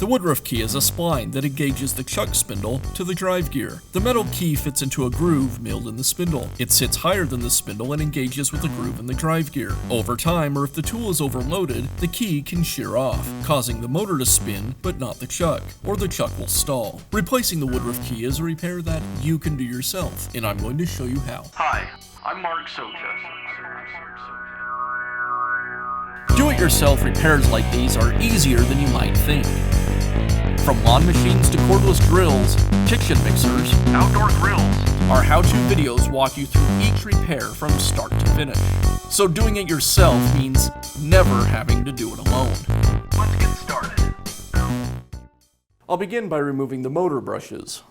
The Woodruff Key is a spline that engages the chuck spindle to the drive gear. The metal key fits into a groove milled in the spindle. It sits higher than the spindle and engages with the groove in the drive gear. Over time, or if the tool is overloaded, the key can shear off, causing the motor to spin but not the chuck, or the chuck will stall. Replacing the Woodruff Key is a repair that you can do yourself, and I'm going to show you how. Hi, I'm Mark Socha. Do-it-yourself repairs like these are easier than you might think. From lawn machines to cordless drills, kitchen mixers, Outdoor grills. our how-to videos walk you through each repair from start to finish. So doing it yourself means never having to do it alone. Let's get started. I'll begin by removing the motor brushes.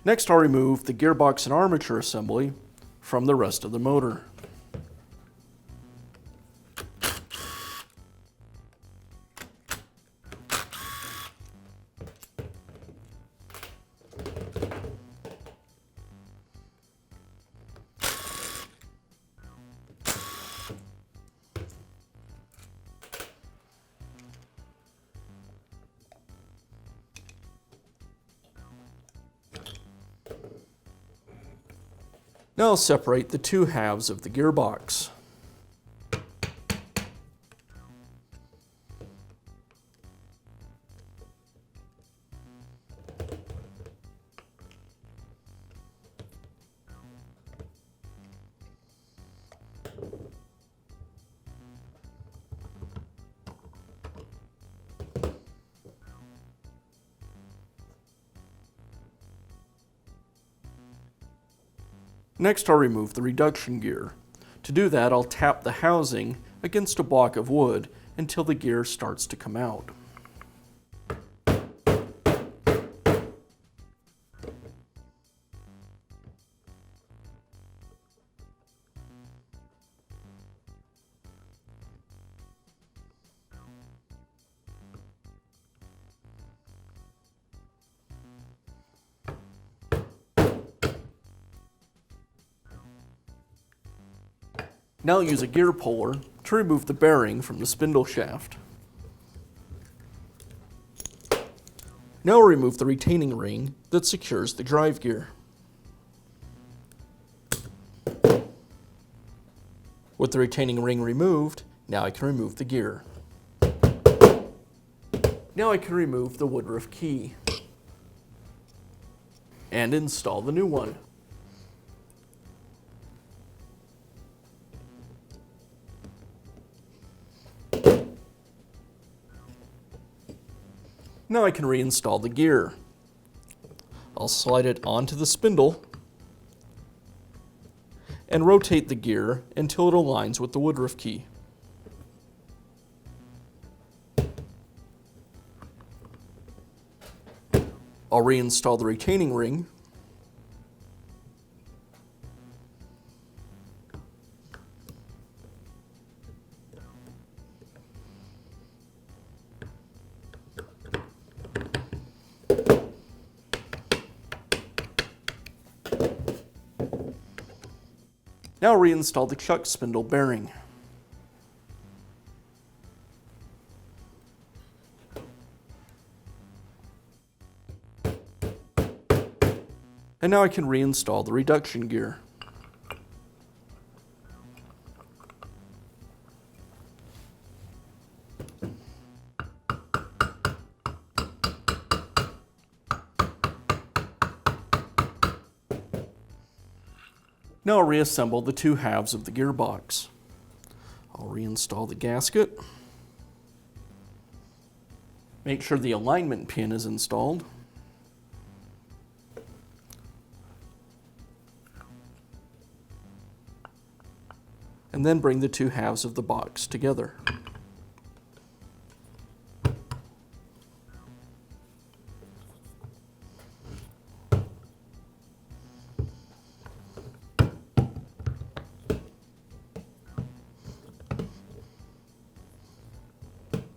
Next, I'll remove the gearbox and armature assembly from the rest of the motor. Now I'll separate the two halves of the gearbox. Next, I'll remove the reduction gear. To do that, I'll tap the housing against a block of wood until the gear starts to come out. Now I'll use a gear puller to remove the bearing from the spindle shaft. Now I'll remove the retaining ring that secures the drive gear. With the retaining ring removed, now I can remove the gear. Now I can remove the Woodruff Key and install the new one. Now I can reinstall the gear. I'll slide it onto the spindle and rotate the gear until it aligns with the Woodruff Key. I'll reinstall the retaining ring . Now reinstall the chuck spindle bearing. And now I can reinstall the reduction gear. Now I'll reassemble the two halves of the gearbox. I'll reinstall the gasket. Make sure the alignment pin is installed. And then bring the two halves of the box together.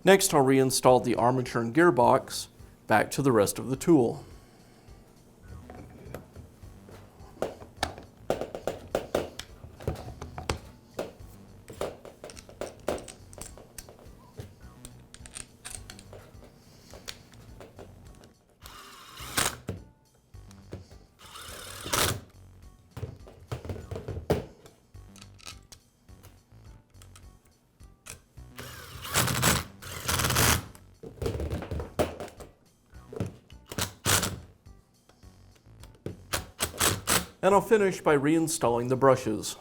Next, I'll reinstall the armature and gearbox Back to the rest of the tool. And I'll finish by reinstalling the brushes.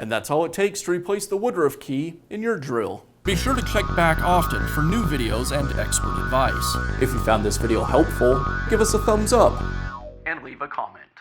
And that's all it takes to replace the Woodruff key in your drill. Be sure to check back often for new videos and expert advice. If you found this video helpful, give us a thumbs up. And leave a comment.